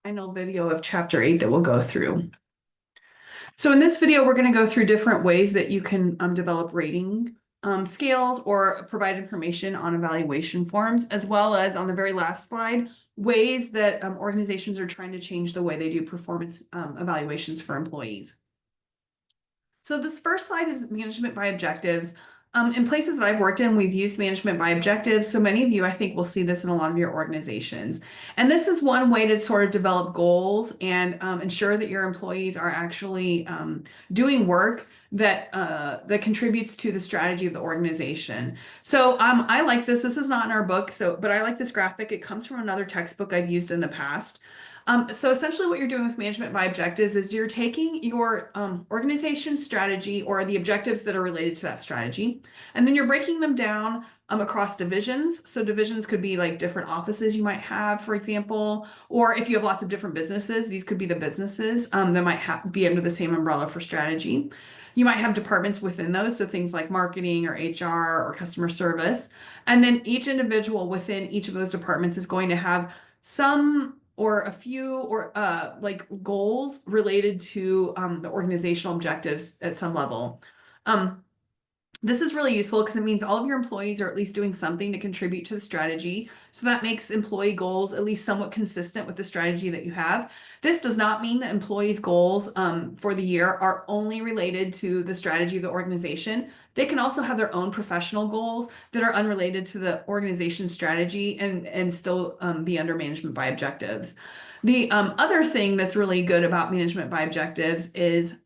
Final video of chapter 8 that we'll go through. So in this video, we're going to go through different ways that you can develop rating scales or provide information on evaluation forms, as well as on the very last slide, ways that organizations are trying to change the way they do performance evaluations for employees. So this first slide is management by objectives. In places that I've worked in, we've used management by objectives. So many of you, I think, will see this in a lot of your organizations. And this is one way to sort of develop goals and ensure that your employees are actually doing work that that contributes to the strategy of the organization. So I like this. This is not in our book, but I like this graphic. It comes from another textbook I've used in the past. So essentially what you're doing with management by objectives is you're taking your organization strategy or the objectives that are related to that strategy, and then you're breaking them down across divisions. So divisions could be like different offices you might have, for example, or if you have lots of different businesses, these could be the businesses that might be under the same umbrella for strategy. You might have departments within those, so things like marketing or HR or customer service. And then each individual within each of those departments is going to have some or a few or like goals related to the organizational objectives at some level. Um, this is really useful because it means all of your employees are at least doing something to contribute to the strategy. So that makes employee goals at least somewhat consistent with the strategy that you have. This does not mean that employees' goals for the year are only related to the strategy of the organization. They can also have their own professional goals that are unrelated to the organization's strategy and still be under management by objectives. The other thing that's really good about management by objectives is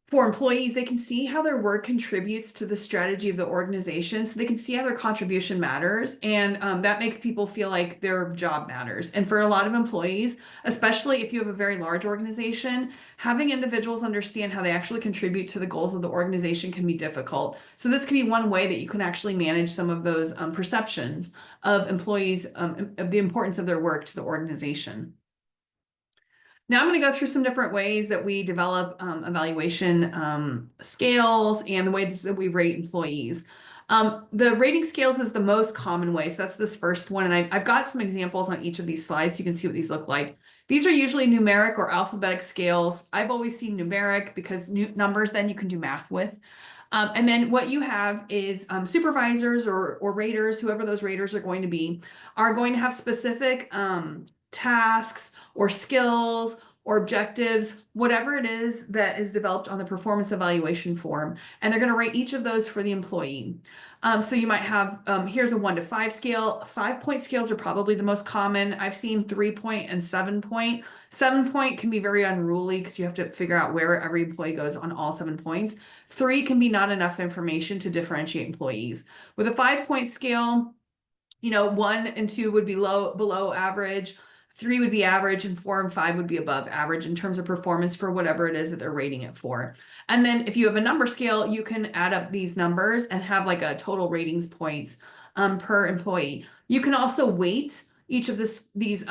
for employees, they can see how their work contributes to the strategy of the organization. So they can see how their contribution matters. And that makes people feel like their job matters. And for a lot of employees, especially if you have a very large organization, having individuals understand how they actually contribute to the goals of the organization can be difficult. So this can be one way that you can actually manage some of those perceptions of employees, of the importance of their work to the organization. Now I'm going to go through some different ways that we develop evaluation scales and the ways that we rate employees. The rating scales is the most common way. So that's this first one. And I've got some examples on each of these slides so you can see what these look like. These are usually numeric or alphabetic scales. I've always seen numeric because numbers then you can do math with. And then what you have is supervisors or raters, whoever those raters are going to be, are going to have specific tasks or skills or objectives, whatever it is that is developed on the performance evaluation form. And they're going to rate each of those for the employee. So you might have, here's a 1 to 5 scale. 5-point scales are probably the most common. I've seen 3-point and 7-point. 7-point can be very unruly because you have to figure out where every employee goes on all 7 points. 3 can be not enough information to differentiate employees. With a 5-point scale, 1 and 2 would be below average. 3 would be average, and 4 and 5 would be above average in terms of performance for whatever it is that they're rating it for. And then if you have a number scale, you can add up these numbers and have like a total ratings points per employee. You can also weight each of these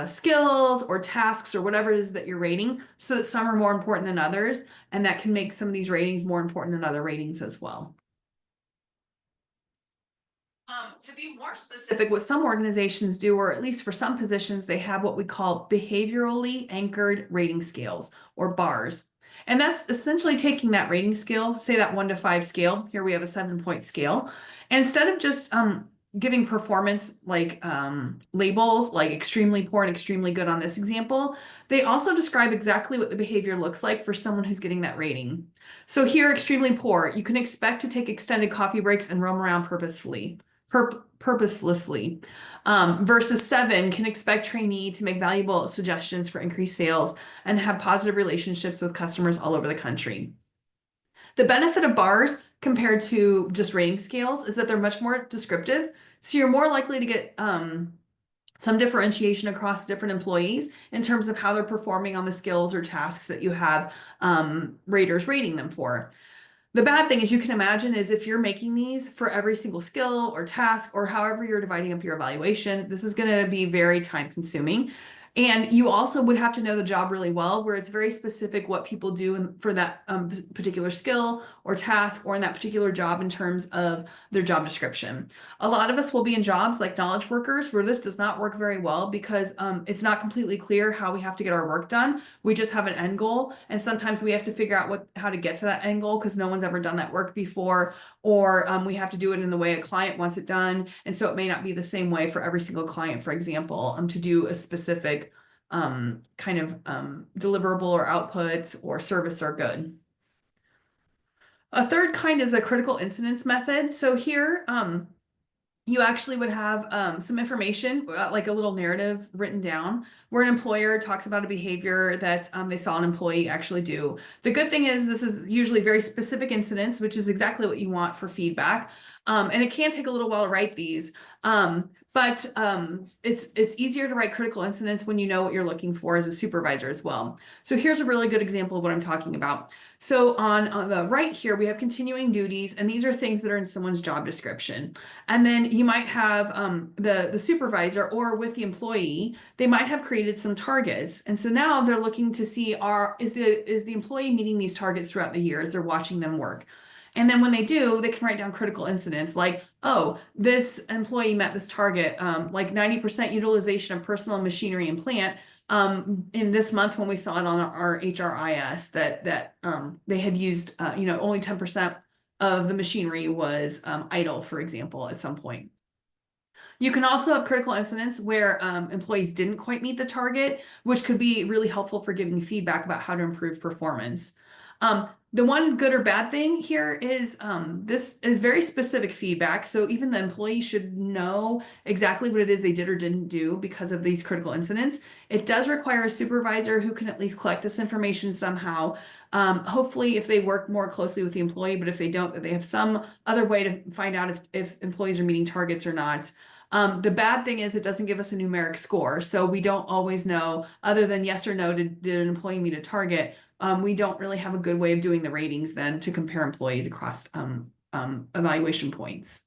skills or tasks or whatever it is that you're rating so that some are more important than others, and that can make some of these ratings more important than other ratings as well. To be more specific, what some organizations do, or at least for some positions, they have what we call behaviorally anchored rating scales or BARS. And that's essentially taking that rating scale, say that 1 to 5 scale. Here we have a 7-point scale. And instead of just giving performance like labels like extremely poor and extremely good on this example, they also describe exactly what the behavior looks like for someone who's getting that rating. So here, extremely poor, you can expect to take extended coffee breaks and roam around purposefully. Purposelessly, versus 7 can expect trainee to make valuable suggestions for increased sales and have positive relationships with customers all over the country. The benefit of BARS compared to just rating scales is that they're much more descriptive. So you're more likely to get some differentiation across different employees in terms of how they're performing on the skills or tasks that you have raters rating them for. The bad thing, as you can imagine, is if you're making these for every single skill or task or however you're dividing up your evaluation, this is going to be very time consuming. And you also would have to know the job really well, where it's very specific what people do for that particular skill or task or in that particular job in terms of their job description. A lot of us will be in jobs like knowledge workers where this does not work very well because it's not completely clear how we have to get our work done. We just have an end goal, and sometimes we have to figure out how to get to that end goal because no one's ever done that work before, or we have to do it in the way a client wants it done, and so it may not be the same way for every single client, for example, to do a specific kind of deliverable or output or service or good. A third kind is a critical incidents method. So here, you actually would have some information, like a little narrative written down, where an employer talks about a behavior that they saw an employee actually do. The good thing is this is usually very specific incidents, which is exactly what you want for feedback. And it can take a little while to write these. But it's easier to write critical incidents when you know what you're looking for as a supervisor as well. So here's a really good example of what I'm talking about. So on the right here, we have continuing duties, and these are things that are in someone's job description. And then you might have the supervisor or with the employee, they might have created some targets. And so now they're looking to see is the employee meeting these targets throughout the year as they're watching them work. And then when they do, they can write down critical incidents like, oh, this employee met this target, like 90% utilization of personal machinery and plant. In this month when we saw it on our HRIS that they had used, only 10% of the machinery was idle, for example, at some point. You can also have critical incidents where employees didn't quite meet the target, which could be really helpful for giving feedback about how to improve performance. The one good or bad thing here is this is very specific feedback. So even the employee should know exactly what it is they did or didn't do because of these critical incidents. It does require a supervisor who can at least collect this information somehow. Hopefully if they work more closely with the employee, but if they don't, they have some other way to find out if employees are meeting targets or not. The bad thing is it doesn't give us a numeric score. So we don't always know, other than yes or no, did an employee meet a target? We don't really have a good way of doing the ratings then to compare employees across evaluation points.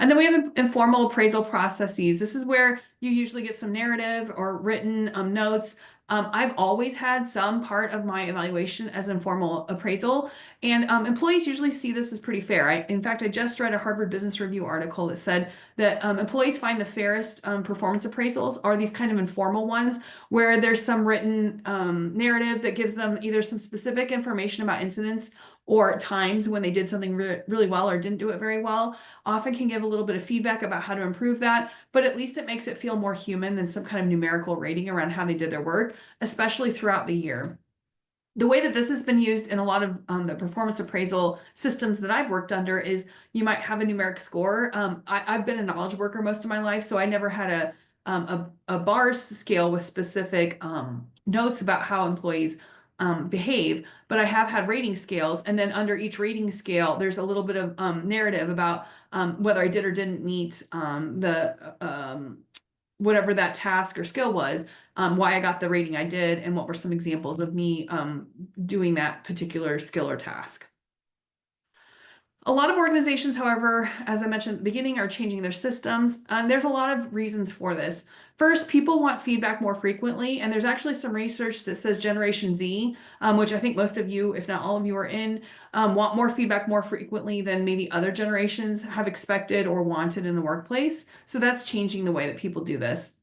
And then we have informal appraisal processes. This is where you usually get some narrative or written notes. I've always had some part of my evaluation as informal appraisal, and employees usually see this as pretty fair. In fact, I just read a Harvard Business Review article that said that employees find the fairest performance appraisals are these kind of informal ones where there's some written narrative that gives them either some specific information about incidents or times when they did something really well or didn't do it very well. Often can give a little bit of feedback about how to improve that, but at least it makes it feel more human than some kind of numerical rating around how they did their work, especially throughout the year. The way that this has been used in a lot of the performance appraisal systems that I've worked under is you might have a numeric score. I've been a knowledge worker most of my life, so I never had a bars scale with specific notes about how employees behave, but I have had rating scales, and then under each rating scale, there's a little bit of narrative about whether I did or didn't meet whatever that task or skill was, why I got the rating I did, and what were some examples of me doing that particular skill or task. A lot of organizations, however, as I mentioned at the beginning, are changing their systems. There's a lot of reasons for this. First, people want feedback more frequently, and there's actually some research that says Generation Z, which I think most of you, if not all of you, are in, want more feedback more frequently than maybe other generations have expected or wanted in the workplace. So that's changing the way that people do this.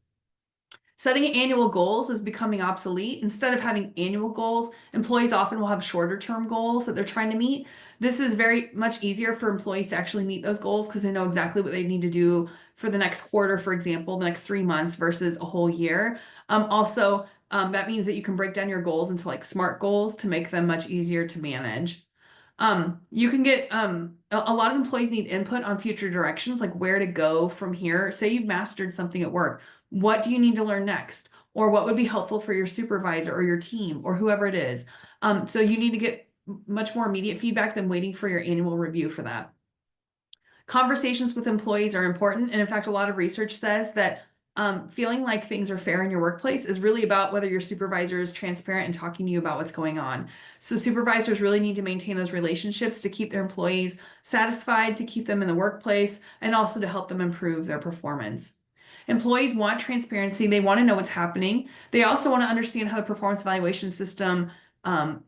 Setting annual goals is becoming obsolete. Instead of having annual goals, employees often will have shorter term goals that they're trying to meet. This is very much easier for employees to actually meet those goals because they know exactly what they need to do for the next quarter, for example, the next 3 months versus a whole year. Also, that means that you can break down your goals into like SMART goals to make them much easier to manage. You can get a lot of employees need input on future directions, like where to go from here. Say you've mastered something at work. What do you need to learn next? Or what would be helpful for your supervisor or your team or whoever it is? So you need to get much more immediate feedback than waiting for your annual review for that. Conversations with employees are important. And in fact, a lot of research says that feeling like things are fair in your workplace is really about whether your supervisor is transparent and talking to you about what's going on. So supervisors really need to maintain those relationships to keep their employees satisfied, to keep them in the workplace, and also to help them improve their performance. Employees want transparency. They want to know what's happening. They also want to understand how the performance evaluation system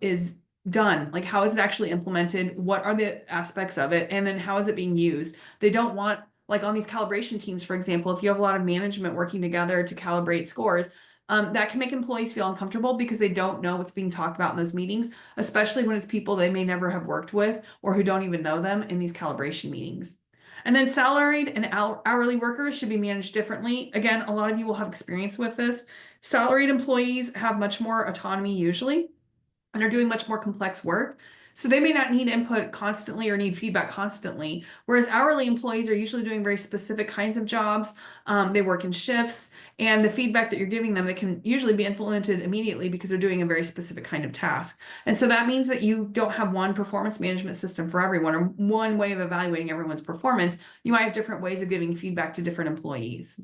is done. Like, how is it actually implemented? What are the aspects of it? And then how is it being used? They don't want, like on these calibration teams, for example, if you have a lot of management working together to calibrate scores, that can make employees feel uncomfortable because they don't know what's being talked about in those meetings, especially when it's people they may never have worked with or who don't even know them in these calibration meetings. And then salaried and hourly workers should be managed differently. Again, a lot of you will have experience with this. Salaried employees have much more autonomy usually and are doing much more complex work. So they may not need input constantly or need feedback constantly, whereas hourly employees are usually doing very specific kinds of jobs. They work in shifts, and the feedback that you're giving them, they can usually be implemented immediately because they're doing a very specific kind of task. And so that means that you don't have one performance management system for everyone or one way of evaluating everyone's performance. You might have different ways of giving feedback to different employees.